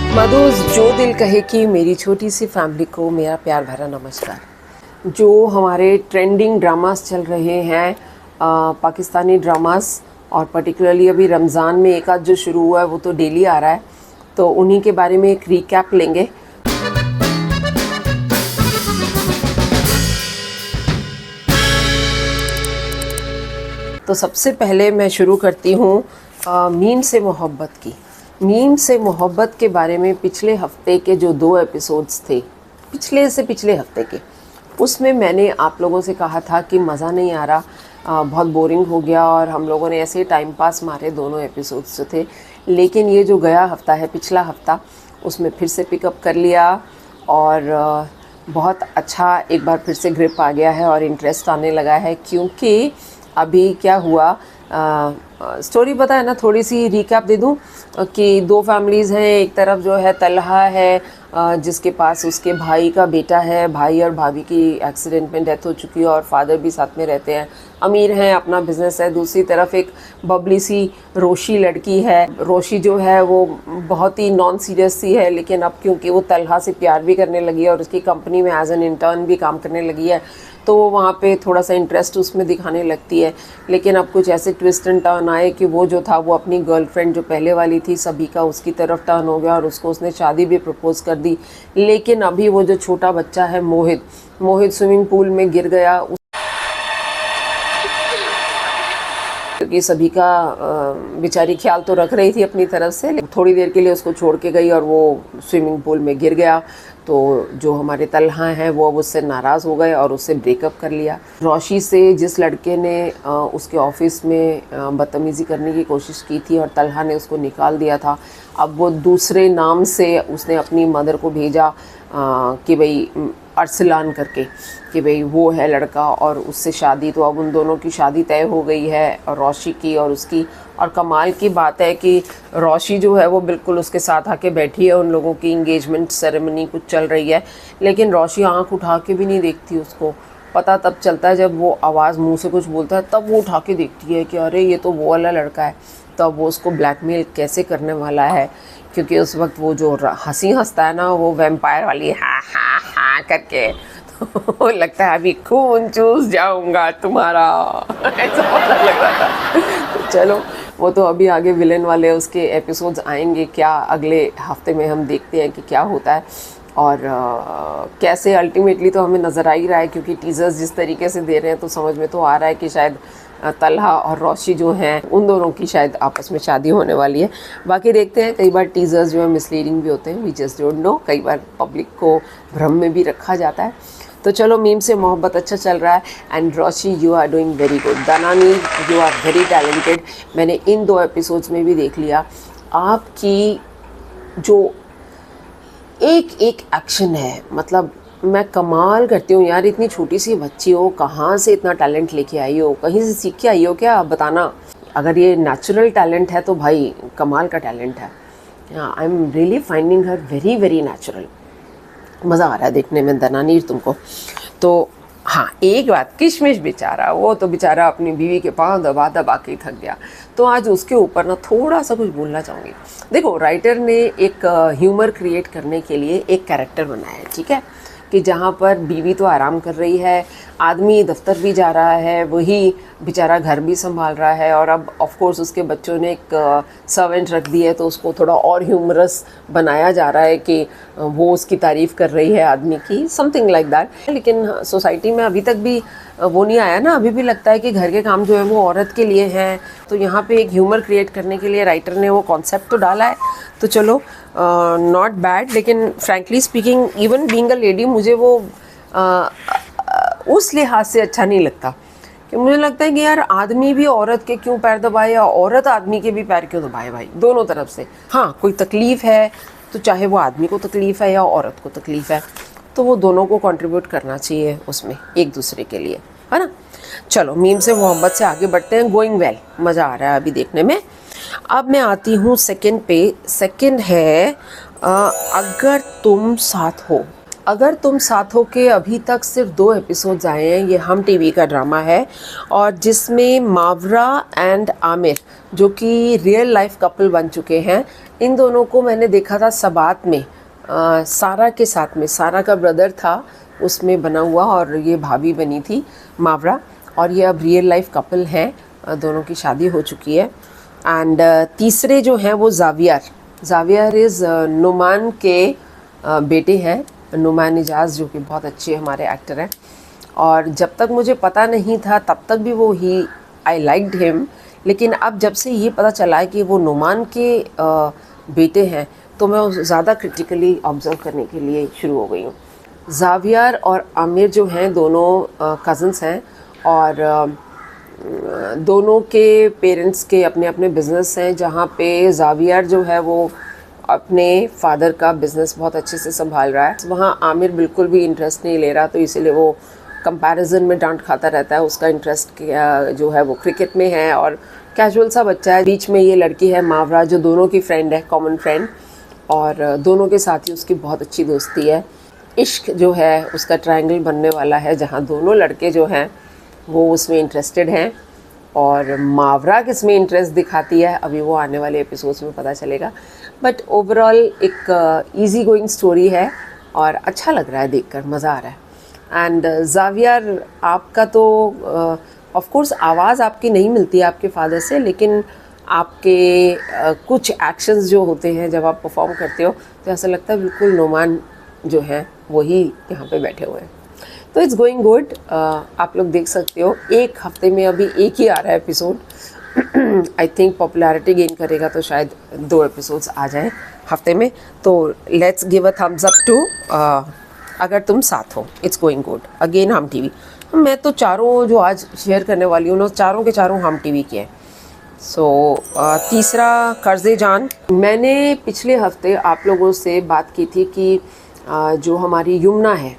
मधु, जो दिल कहे कि मेरी छोटी सी फैमिली को मेरा प्यार भरा नमस्कार। जो हमारे ट्रेंडिंग ड्रामास चल रहे हैं, पाकिस्तानी ड्रामास, और पर्टिकुलरली अभी रमज़ान में एक आध जो शुरू हुआ है वो तो डेली आ रहा है, तो उन्हीं के बारे में एक रिकैप लेंगे। तो सबसे पहले मैं शुरू करती हूँ मीम से मोहब्बत की। मीम से मोहब्बत के बारे में पिछले हफ्ते के जो 2 एपिसोड्स थे, पिछले हफ्ते के, उसमें मैंने आप लोगों से कहा था कि मज़ा नहीं आ रहा, बहुत बोरिंग हो गया, और हम लोगों ने ऐसे टाइम पास मारे दोनों एपिसोड्स जो थे। लेकिन ये जो गया हफ्ता है, पिछला हफ्ता, उसमें फिर से पिकअप कर लिया और बहुत अच्छा एक बार फिर से ग्रिप आ गया है और इंटरेस्ट आने लगा है। क्योंकि अभी क्या हुआ, स्टोरी पता है ना, थोड़ी सी रिकैप दे दूं कि 2 फैमिलीज़ हैं। एक तरफ जो है तलहा है, जिसके पास उसके भाई का बेटा है। भाई और भाभी की एक्सीडेंट में डेथ हो चुकी है और फादर भी साथ में रहते हैं, अमीर हैं, अपना बिजनेस है। दूसरी तरफ एक बबली सी रोशी लड़की है। रोशी जो है वो बहुत ही नॉन सीरियस सी है, लेकिन अब क्योंकि वो तलहा से प्यार भी करने लगी है और उसकी कंपनी में एज एन इंटर्न भी काम करने लगी है, तो वो वहाँ पे थोड़ा सा इंटरेस्ट उसमें दिखाने लगती है। लेकिन अब कुछ ऐसे ट्विस्ट एंड टर्न आए कि वो जो था वो अपनी गर्लफ्रेंड जो पहले वाली थी सभी का, उसकी तरफ टर्न हो गया और उसको उसने शादी भी प्रपोज कर दी। लेकिन अभी वो जो छोटा बच्चा है मोहित स्विमिंग पूल में गिर गया, क्योंकि सभी का बेचारी ख्याल तो रख रही थी अपनी तरफ से, थोड़ी देर के लिए उसको छोड़ के गई और वो स्विमिंग पूल में गिर गया। तो जो हमारे तलहा हैं वो अब उससे नाराज़ हो गए और उससे ब्रेकअप कर लिया। रोशी से जिस लड़के ने उसके ऑफिस में बदतमीज़ी करने की कोशिश की थी और तलहा ने उसको निकाल दिया था, अब वो दूसरे नाम से उसने अपनी मदर को भेजा कि भाई अरसलान करके, कि भाई वो है लड़का और उससे शादी। तो अब उन दोनों की शादी तय हो गई है, और रोशी की और उसकी। और कमाल की बात है कि रोशी जो है वो बिल्कुल उसके साथ आके बैठी है, उन लोगों की इंगेजमेंट सेरेमनी कुछ चल रही है, लेकिन रोशी आंख उठा के भी नहीं देखती उसको। पता तब चलता है जब वो आवाज़ मुंह से कुछ बोलता है, तब वो उठा के देखती है कि अरे ये तो वो वाला लड़का है। तब वो उसको ब्लैकमेल कैसे करने वाला है, क्योंकि उस वक्त वो जो हंसी हंसता है ना, वो वैम्पायर वाली हाँ हाँ हाँ करके, तो लगता है अभी खून चूस जाऊंगा तुम्हारा, ऐसा पता लग रहा था। तो चलो, वो तो अभी आगे विलेन वाले उसके एपिसोड्स आएंगे, क्या अगले हफ्ते में हम देखते हैं कि क्या होता है और कैसे अल्टीमेटली तो हमें नज़र आ ही रहा है, क्योंकि टीज़र्स जिस तरीके से दे रहे हैं तो समझ में तो आ रहा है कि शायद तलहा और रोशी जो हैं उन दोनों की शायद आपस में शादी होने वाली है। बाकी देखते हैं, कई बार टीज़र्स जो है मिसलीडिंग भी होते हैं, वी जस्ट डोंट नो, कई बार पब्लिक को भ्रम में भी रखा जाता है। तो चलो, मीम से मोहब्बत अच्छा चल रहा है। And Roshi, you are doing very good. Danani, you are very talented. मैंने इन 2 एपिसोड्स में भी देख लिया आपकी जो एक एक्शन है, मतलब मैं कमाल करती हूँ यार, इतनी छोटी सी बच्ची हो, कहाँ से इतना टैलेंट लेके आई हो, कहीं से सीख के आई हो क्या, आप बताना। अगर ये नेचुरल टैलेंट है तो भाई कमाल का टैलेंट है। I am really finding her very very natural. मज़ा आ रहा है देखने में दनानीर तुमको। तो हाँ, एक बात, किशमिश बेचारा, वो तो बेचारा अपनी बीवी के पाँव दबा दबा के थक गया, तो आज उसके ऊपर ना थोड़ा सा कुछ बोलना चाहूँगी। देखो, राइटर ने एक ह्यूमर क्रिएट करने के लिए एक कैरेक्टर बनाया है, ठीक है, कि जहाँ पर बीवी तो आराम कर रही है, आदमी दफ्तर भी जा रहा है, वही बेचारा घर भी संभाल रहा है, और अब ऑफ कोर्स उसके बच्चों ने एक सर्वेंट रख दी है, तो उसको थोड़ा और ह्यूमरस बनाया जा रहा है कि वो उसकी तारीफ़ कर रही है आदमी की, समथिंग लाइक दैट। लेकिन सोसाइटी में अभी तक भी वो नहीं आया ना, अभी भी लगता है कि घर के काम जो है वो औरत के लिए हैं। तो यहाँ पे एक ह्यूमर क्रिएट करने के लिए राइटर ने वो कॉन्सेप्ट तो डाला है, तो चलो, नॉट बैड। लेकिन frankly speaking, even being a lady, मुझे वो उस लिहाज से अच्छा नहीं लगता, कि मुझे लगता है कि यार आदमी भी औरत के क्यों पैर दबाए या औरत आदमी के भी पैर क्यों दबाए भाई, दोनों तरफ से। हाँ, कोई तकलीफ़ है तो चाहे वो आदमी को तकलीफ़ है या औरत को तकलीफ़ है, तो वो दोनों को कंट्रीब्यूट करना चाहिए उसमें एक दूसरे के लिए, है ना। चलो, मीम से मोहब्बत से आगे बढ़ते हैं। गोइंग वेल, मज़ा आ रहा है अभी देखने में। अब मैं आती हूँ सेकंड पे। सेकंड है अगर तुम साथ हो। अगर तुम साथ हो के अभी तक सिर्फ 2 एपिसोड्स आए हैं। ये हम टीवी का ड्रामा है और जिसमें मावरा एंड आमिर जो कि रियल लाइफ कपल बन चुके हैं, इन दोनों को मैंने देखा था सबात में सारा के साथ में। सारा का ब्रदर था उसमें बना हुआ और ये भाभी बनी थी मावरा, और ये अब रियल लाइफ कपल हैं, दोनों की शादी हो चुकी है। एंड तीसरे जो हैं वो ज़ावियर इज़ नुमान के बेटे हैं, नुमान इजाज़, जो कि बहुत अच्छे हमारे एक्टर हैं। और जब तक मुझे पता नहीं था तब तक भी वो आई लाइक्ड हिम, लेकिन अब जब से ये पता चला है कि वो नुमान के बेटे हैं तो मैं ज़्यादा क्रिटिकली ऑब्ज़र्व करने के लिए शुरू हो गई हूँ। ज़ावियर और आमिर जो हैं दोनों कज़न्स हैं और दोनों के पेरेंट्स के अपने अपने बिज़नेस हैं, जहाँ पे ज़ावियर जो है वो अपने फादर का बिज़नेस बहुत अच्छे से संभाल रहा है। वहाँ आमिर बिल्कुल भी इंटरेस्ट नहीं ले रहा, तो इसीलिए वो कंपैरिजन में डांट खाता रहता है। उसका इंटरेस्ट जो है वो क्रिकेट में है और कैजुअल सा बच्चा है। बीच में ये लड़की है मावरा जो दोनों की फ्रेंड है, कॉमन फ्रेंड, और दोनों के साथ ही उसकी बहुत अच्छी दोस्ती है। इश्क जो है उसका ट्रायंगल बनने वाला है, जहाँ दोनों लड़के जो हैं वो उसमें इंटरेस्टेड हैं। और मावरा किस में इंटरेस्ट दिखाती है अभी वो आने वाले एपिसोड्स में पता चलेगा। बट ओवरऑल एक इजी गोइंग स्टोरी है और अच्छा लग रहा है, देखकर मज़ा आ रहा है। एंड ज़ावियर आपका तो ऑफ कोर्स आवाज़ आपकी नहीं मिलती है आपके फादर से, लेकिन आपके कुछ एक्शंस जो होते हैं जब आप परफॉर्म करते हो तो ऐसा लगता है बिल्कुल नुमान जो है वही यहाँ पे बैठे हुए हैं। तो इट्स गोइंग गुड, आप लोग देख सकते हो। एक हफ्ते में अभी एक ही आ रहा है episode. I think popularity gain करेगा तो शायद 2 एपिसोड्स आ जाएं हफ्ते में। तो let's give a thumbs up to अगर तुम साथ हो। It's going good. अगेन हम टीवी, मैं तो चारों जो आज शेयर करने वाली हूँ ना, चारों के चारों हम टीवी के हैं। तीसरा कर्ज़े जान। मैंने पिछले हफ्ते आप लोगों से बात की थी कि जो हमारी युमना है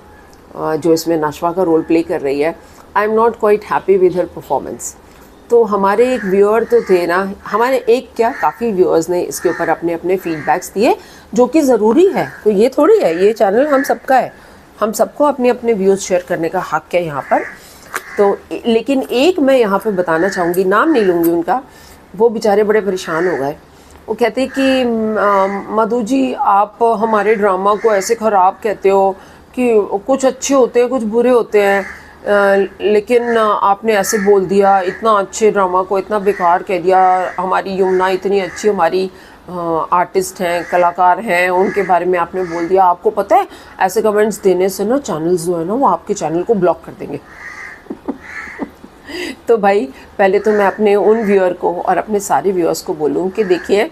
जो इसमें नशवा का रोल प्ले कर रही है, I am not quite happy with her performance. तो हमारे एक व्यूअर तो थे ना, हमारे एक क्या काफ़ी व्यूअर्स ने इसके ऊपर अपने अपने फीडबैक्स दिए, जो कि ज़रूरी है। तो ये थोड़ी है, ये चैनल हम सबका है, हम सबको अपने अपने व्यूज़ शेयर करने का हक़ है यहाँ पर। तो लेकिन एक मैं यहाँ पे बताना चाहूँगी, नाम नहीं लूँगी उनका, वो बेचारे बड़े परेशान हो गए। वो कहते कि मधु जी आप हमारे ड्रामा को ऐसे ख़राब कहते हो कि कुछ अच्छे होते हैं कुछ बुरे होते हैं, लेकिन आपने ऐसे बोल दिया, इतना अच्छे ड्रामा को इतना बेकार कह दिया। हमारी यमुना इतनी अच्छी हमारी आर्टिस्ट हैं, कलाकार हैं, उनके बारे में आपने बोल दिया। आपको पता है ऐसे कमेंट्स देने से ना चैनल्स जो है ना वो आपके चैनल को ब्लॉक कर देंगे। तो भाई पहले तो मैं अपने उन व्यूअर को और अपने सारे व्यूअर्स को बोलूँ कि देखिए,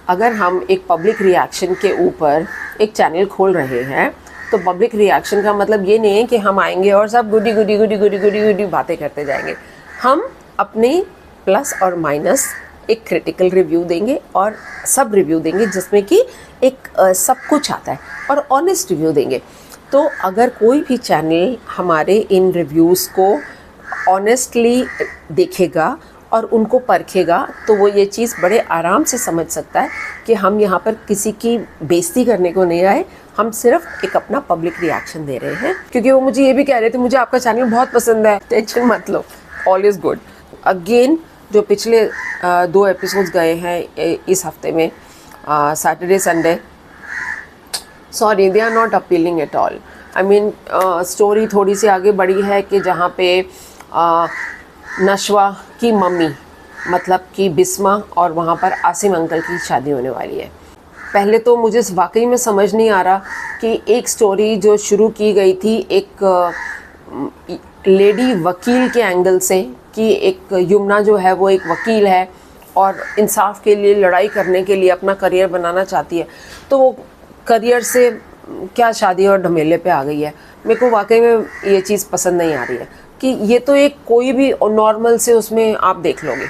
अगर हम एक पब्लिक रिएक्शन के ऊपर एक चैनल खोल रहे हैं तो पब्लिक रिएक्शन का मतलब ये नहीं है कि हम आएंगे और सब गुडी गुडी गुडी गुडी गुडी गुडी बातें करते जाएंगे। हम अपने प्लस और माइनस एक क्रिटिकल रिव्यू देंगे और सब रिव्यू देंगे, जिसमें कि एक सब कुछ आता है, और ऑनेस्ट रिव्यू देंगे। तो अगर कोई भी चैनल हमारे इन रिव्यूज़ को ऑनेस्टली देखेगा और उनको परखेगा तो वो ये चीज़ बड़े आराम से समझ सकता है कि हम यहाँ पर किसी की बेइज्जती करने को नहीं आए, हम सिर्फ एक अपना पब्लिक रिएक्शन दे रहे हैं। क्योंकि वो मुझे ये भी कह रहे थे मुझे आपका चैनल बहुत पसंद है, टेंशन मत लो, ऑल इज़ गुड। अगेन जो पिछले 2 एपिसोड्स गए हैं इस हफ्ते में, Saturday Sunday, sorry they are not appealing at all. I mean story थोड़ी सी आगे बढ़ी है कि जहाँ पे नशवा की मम्मी मतलब कि बिस्मा और वहाँ पर आसिम अंकल की शादी होने वाली है। पहले तो मुझे वाकई में समझ नहीं आ रहा कि एक स्टोरी जो शुरू की गई थी एक लेडी वकील के एंगल से, कि एक यमुना जो है वो एक वकील है और इंसाफ के लिए लड़ाई करने के लिए अपना करियर बनाना चाहती है, तो वो करियर से क्या शादी और ढमेले पे आ गई है। मेरे को वाकई में ये चीज़ पसंद नहीं आ रही है कि ये तो एक कोई भी नॉर्मल से उसमें आप देख लोगे।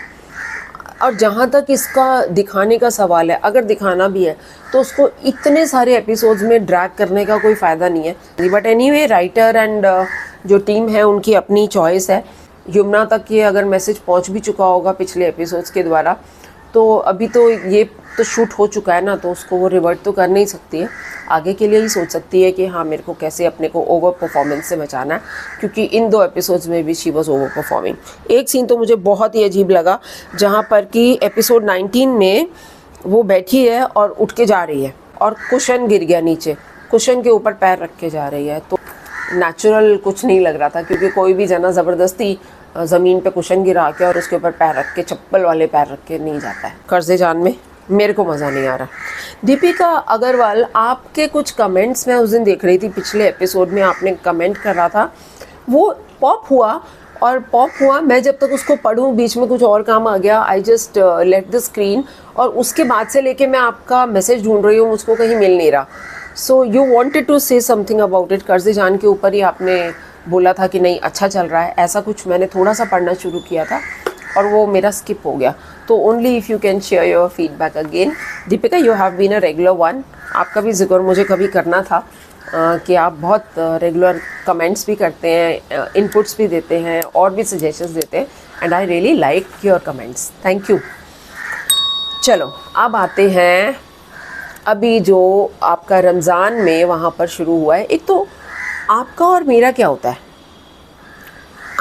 और जहाँ तक इसका दिखाने का सवाल है, अगर दिखाना भी है तो उसको इतने सारे एपिसोड्स में ड्रैग करने का कोई फ़ायदा नहीं है। बट एनीवे राइटर एंड जो टीम है उनकी अपनी चॉइस है। यमुना तक ये अगर मैसेज पहुँच भी चुका होगा पिछले एपिसोड्स के द्वारा, तो अभी तो ये तो शूट हो चुका है ना, तो उसको वो रिवर्ट तो कर नहीं सकती है, आगे के लिए ही सोच सकती है कि हाँ मेरे को कैसे अपने को ओवर परफॉर्मेंस से बचाना है, क्योंकि इन 2 एपिसोड्स में भी शी वॉज ओवर परफॉर्मिंग। एक सीन तो मुझे बहुत ही अजीब लगा, जहाँ पर कि एपिसोड 19 में वो बैठी है और उठ के जा रही है और कुशन गिर गया नीचे, कुशन के ऊपर पैर रख के जा रही है, तो नेचुरल कुछ नहीं लग रहा था, क्योंकि कोई भी जना ज़बरदस्ती ज़मीन पे कुशन गिरा के और उसके ऊपर पैर रख के, चप्पल वाले पैर रख के नहीं जाता है। कर्ज़े जान में मेरे को मज़ा नहीं आ रहा। दीपिका अग्रवाल, आपके कुछ कमेंट्स मैं उस दिन देख रही थी, पिछले एपिसोड में आपने कमेंट कर रहा था, वो पॉप हुआ और पॉप हुआ, मैं जब तक उसको पढ़ूं बीच में कुछ और काम आ गया, I just let the screen, और उसके बाद से लेके मैं आपका मैसेज ढूंढ रही हूँ, मुझको कहीं मिल नहीं रहा। So you wanted to say something about it, कर्ज़े जान के ऊपर ही आपने बोला था कि नहीं अच्छा चल रहा है, ऐसा कुछ मैंने थोड़ा सा पढ़ना शुरू किया था और वो मेरा स्किप हो गया। तो only if you can share your feedback again. Deepika, you have been a regular one, आपका भी जिक्र मुझे कभी करना था कि आप बहुत रेगुलर कमेंट्स भी करते हैं, इनपुट्स भी देते हैं और भी सजेशंस देते हैं, and I really like your comments, thank you. चलो अब आते हैं, अभी जो आपका रमज़ान में वहाँ पर शुरू हुआ है, एक तो आपका और मेरा क्या होता है,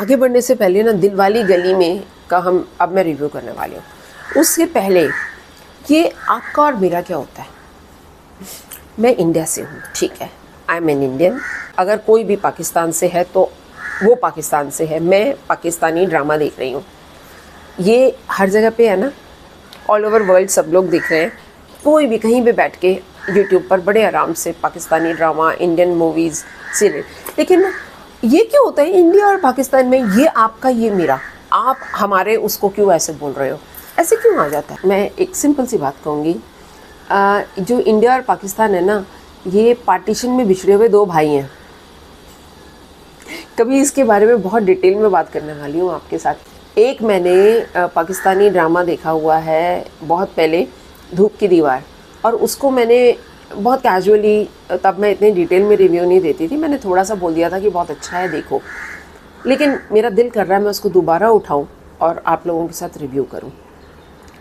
आगे बढ़ने से पहले ना दिलवाली गली में का हम अब मैं रिव्यू करने वाली हूँ। उससे पहले ये आपका और मेरा क्या होता है, मैं इंडिया से हूँ, ठीक है, आई एम एन इंडियन, अगर कोई भी पाकिस्तान से है तो वो पाकिस्तान से है, मैं पाकिस्तानी ड्रामा देख रही हूँ, ये हर जगह पे है ना, ऑल ओवर वर्ल्ड सब लोग देख रहे हैं, कोई भी कहीं भी बैठ के यूट्यूब पर बड़े आराम से Pakistani drama, Indian movies, serial. लेकिन ये क्यों होता है इंडिया और पाकिस्तान में, ये आपका ये मेरा, आप हमारे उसको क्यों ऐसे बोल रहे हो, ऐसे क्यों आ जाता है। मैं एक सिंपल सी बात कहूँगी, जो इंडिया और पाकिस्तान है ना, ये पार्टीशन में बिछड़े हुए 2 भाई हैं। कभी इसके बारे में बहुत डिटेल में बात करने वाली हूँ आपके साथ। एक मैंने पाकिस्तानी ड्रामा देखा हुआ है बहुत पहले, धूप की दीवार, और उसको मैंने बहुत कैजुअली, तब मैं इतने डिटेल में रिव्यू नहीं देती थी, मैंने थोड़ा सा बोल दिया था कि बहुत अच्छा है देखो, लेकिन मेरा दिल कर रहा है मैं उसको दोबारा उठाऊं और आप लोगों के साथ रिव्यू करूं,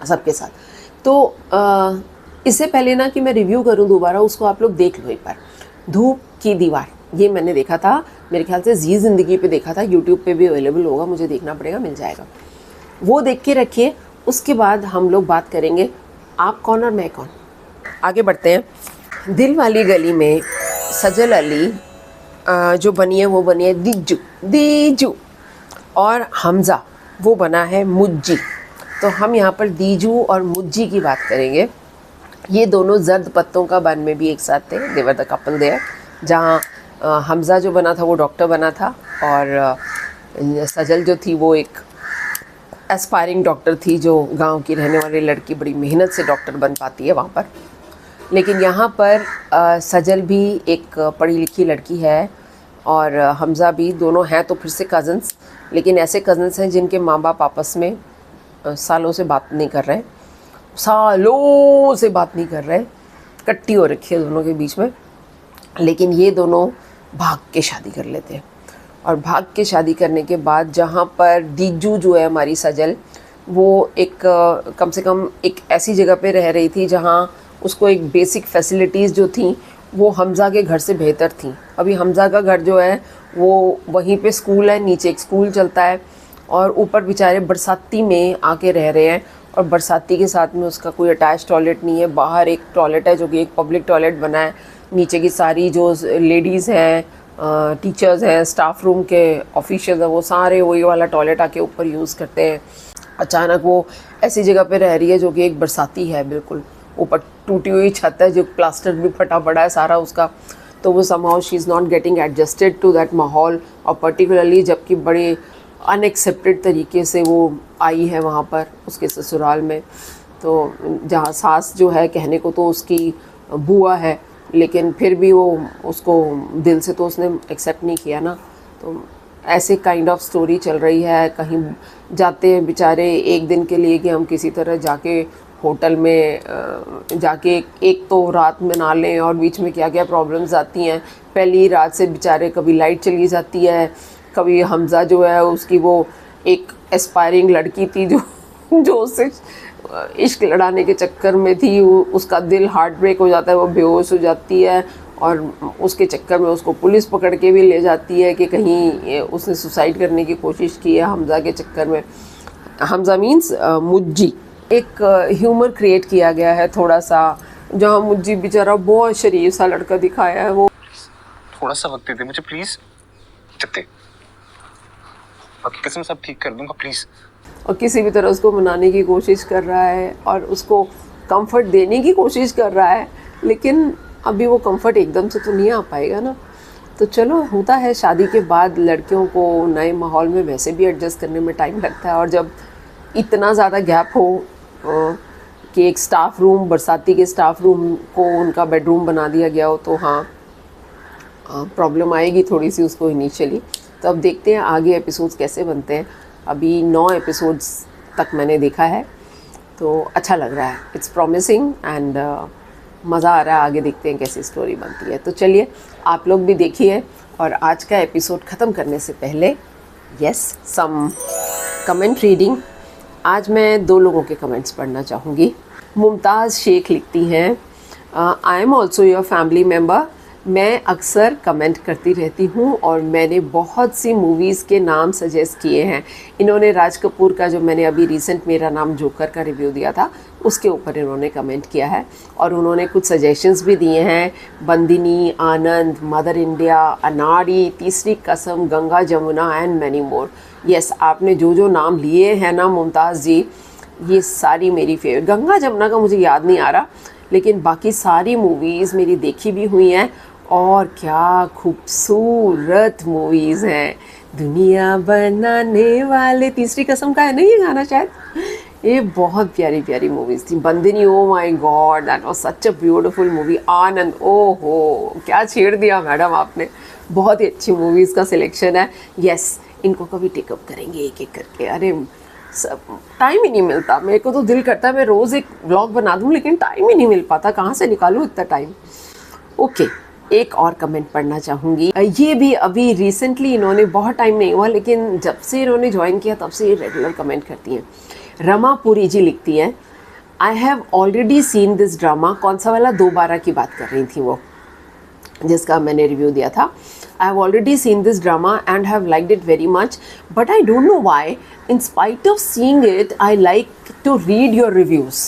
सबके साथ। तो इससे पहले ना कि मैं रिव्यू करूं दोबारा, उसको आप लोग देख लो एक बार। धूप की दीवार, ये मैंने देखा था, मेरे ख्याल से जी ज़िंदगी पे देखा था, यूट्यूब पे भी अवेलेबल होगा, मुझे देखना पड़ेगा, मिल जाएगा, वो देख के रखिए। उसके बाद हम लोग बात करेंगे आप कौन और मैं कौन। आगे बढ़ते हैं। दिल वाली गली में सजल अली जो बनी है वो बनी है दीजू, और हमज़ा वो बना है मुज्जी। तो हम यहाँ पर दीजू और मुज्जी की बात करेंगे। ये दोनों जर्द पत्तों का बन में भी एक साथ थे, देवर द कपल देयर, जहाँ हमज़ा जो बना था वो डॉक्टर बना था और सजल जो थी वो एक एस्पायरिंग डॉक्टर थी, जो गांव की रहने वाली लड़की बड़ी मेहनत से डॉक्टर बन पाती है वहाँ पर। लेकिन यहाँ पर सजल भी एक पढ़ी लिखी लड़की है और हमज़ा भी, दोनों हैं तो फिर से कज़न्स, लेकिन ऐसे कज़न्स हैं जिनके माँ बाप आपस में सालों से बात नहीं कर रहे, सालों से बात नहीं कर रहे, कट्टी हो रखी है दोनों के बीच में। लेकिन ये दोनों भाग के शादी कर लेते हैं, और भाग के शादी करने के बाद जहाँ पर दीजू जो है हमारी सजल, वो एक कम से कम एक ऐसी जगह पे रह रही थी जहाँ उसको एक बेसिक फैसिलिटीज़ जो थी वो हमज़ा के घर से बेहतर थी। अभी हमज़ा का घर जो है वो वहीं पे स्कूल है, नीचे एक स्कूल चलता है, और ऊपर बेचारे बरसाती में आके रह रहे हैं, और बरसाती के साथ में उसका कोई अटैच टॉयलेट नहीं है। बाहर एक टॉयलेट है जो कि एक पब्लिक टॉयलेट बना है, नीचे की सारी जो लेडीज़ हैं, टीचर्स हैं, स्टाफ रूम के ऑफिशियल हैं, वो सारे वही वाला टॉयलेट आके ऊपर यूज़ करते हैं। अचानक वो ऐसी जगह पे रह रही है जो कि एक बरसाती है, बिल्कुल ऊपर टूटी हुई छत है, जो प्लास्टर भी फटा पड़ा है सारा उसका। तो वो somehow she is not getting adjusted to that माहौल, और पर्टिकुलरली जबकि बड़े अनएक्सेप्टेड तरीके से वो आई है वहाँ पर उसके ससुराल में। तो जहाँ सास जो है कहने को तो उसकी बुआ है, लेकिन फिर भी वो उसको दिल से तो उसने एक्सेप्ट नहीं किया ना। तो ऐसे काइंड ऑफ स्टोरी चल रही है। कहीं जाते हैं बेचारे एक दिन के लिए कि हम किसी तरह जाके होटल में जाके एक तो रात में ना लें, और बीच में क्या क्या प्रॉब्लम्स आती हैं। पहली रात से बेचारे कभी लाइट चली जाती है, कभी हमज़ा जो है उसकी वो एक एस्पायरिंग लड़की थी जो उससे इश्क लड़ाने के चक्कर में थी, उसका दिल हार्ट ब्रेक हो जाता है, वो बेहोश हो जाती है और उसके चक्कर में उसको पुलिस पकड़ के भी ले जाती है कि कहीं उसने सुसाइड करने की कोशिश की है हमज़ा के चक्कर में। हमज़ा मीन्स मुज्जी। एक ह्यूमर क्रिएट किया गया है थोड़ा सा, जहाँ मुज्जी बेचारा बहुत शरीफ सा लड़का दिखाया है। वो थोड़ा सा वक्त दे दे मुझे प्लीज, जत्ते बाकी कसम सब ठीक कर दूंगा प्लीज। और किसी भी तरह उसको मनाने की कोशिश कर रहा है और उसको कंफर्ट देने की कोशिश कर रहा है, लेकिन अभी वो कंफर्ट एकदम से तो नहीं आ पाएगा ना। तो चलो, होता है शादी के बाद लड़कियों को नए माहौल में वैसे भी एडजस्ट करने में टाइम लगता है, और जब इतना ज़्यादा गैप हो कि एक स्टाफ रूम, बरसाती के स्टाफ रूम को उनका बेडरूम बना दिया गया हो, तो हाँ प्रॉब्लम आएगी थोड़ी सी उसको इनिशियली। तो अब देखते हैं आगे एपिसोड्स कैसे बनते हैं। अभी 9 एपिसोड्स तक मैंने देखा है, तो अच्छा लग रहा है, इट्स प्रॉमिसिंग एंड मज़ा आ रहा है। आगे देखते हैं कैसी स्टोरी बनती है। तो चलिए, आप लोग भी देखिए। और आज का एपिसोड ख़त्म करने से पहले सम कमेंट रीडिंग। आज मैं 2 लोगों के कमेंट्स पढ़ना चाहूँगी। मुमताज़ शेख लिखती हैं, I am also your family member. मैं अक्सर कमेंट करती रहती हूँ और मैंने बहुत सी मूवीज़ के नाम सजेस्ट किए हैं। इन्होंने राज कपूर का, जो मैंने अभी रिसेंट मेरा नाम जोकर का रिव्यू दिया था, उसके ऊपर इन्होंने कमेंट किया है और उन्होंने कुछ सजेशंस भी दिए हैं। बंदिनी, आनंद, मदर इंडिया, अनाड़ी, तीसरी कसम, Ganga Jamuna and many more. Yes, आपने जो जो नाम लिए हैं ना मुमताज़ जी, ये सारी मेरी फेवरेट। गंगा जमुना का मुझे याद नहीं आ रहा, लेकिन बाकी सारी मूवीज़ मेरी देखी भी हुई हैं और क्या खूबसूरत मूवीज़ हैं। दुनिया बनाने वाले, तीसरी कसम का है ना ये गाना शायद। ये बहुत प्यारी प्यारी मूवीज़ थी। Bandini, oh my god, that was such a beautiful movie. Anand, ओहो क्या छेड़ दिया मैडम आपने, बहुत ही अच्छी मूवीज़ का सिलेक्शन है। यस, इनको कभी टेकअप करेंगे एक एक करके। अरे सब टाइम ही नहीं मिलता, मेरे को तो दिल करता है मैं रोज़ एक व्लॉग बना दूँ, लेकिन टाइम ही नहीं मिल पाता, कहाँ से निकालूँ इतना टाइम। ओके, एक और कमेंट पढ़ना चाहूँगी। ये भी अभी रिसेंटली, इन्होंने बहुत टाइम नहीं हुआ, लेकिन जब से इन्होंने ज्वाइन किया तब से ये रेगुलर कमेंट करती हैं। रमा पुरी जी लिखती हैं, I have already seen this drama. कौन सा वाला? 2/12 की बात कर रही थी वो, जिसका मैंने रिव्यू दिया था। I have already seen this drama and have liked it very much, but I don't know why. In spite of seeing it, I like to read your reviews.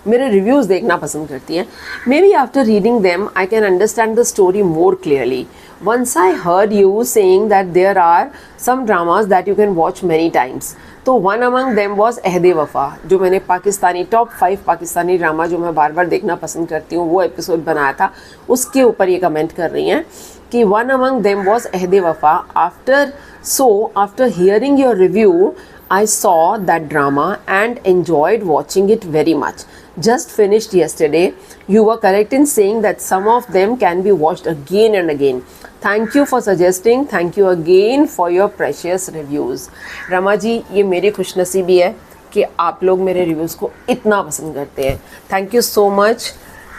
मेरे reviews देखना पसंद करती हैं. Maybe after reading them, I can understand the story more clearly. Once I heard you saying that there are some dramas that you can watch many times. तो one among them was अहदे वफ़ा, जो मैंने Pakistani top 5 Pakistani drama जो मैं बार बार देखना पसंद करती हूँ, वो एपिसोड बनाया था, उसके ऊपर ये कमेंट कर रही हैं कि वन अमंग देम वॉज अहदे वफ़ा। After hearing your review I saw that drama and enjoyed watching it very much. Just finished yesterday. You were correct in saying that some of them can be watched again and again. Thank you for suggesting. Thank you again for your precious reviews. Rama ji, ये मेरी खुशनसीबी है कि आप लोग मेरे reviews को इतना पसंद करते हैं। Thank you so much.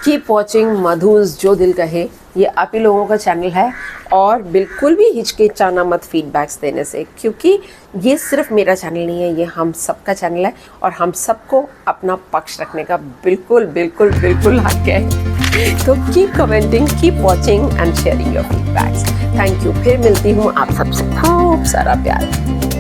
Keep watching Madhu's जो दिल कहे। ये आप ही लोगों का चैनल है और बिल्कुल भी हिचकिचाना मत फीडबैक्स देने से, क्योंकि ये सिर्फ मेरा चैनल नहीं है, ये हम सबका चैनल है और हम सबको अपना पक्ष रखने का बिल्कुल बिल्कुल बिल्कुल हक है। तो keep commenting, keep watching and sharing your feedbacks. Thank you. फिर मिलती हूँ आप सबसे खूब सारा प्यार।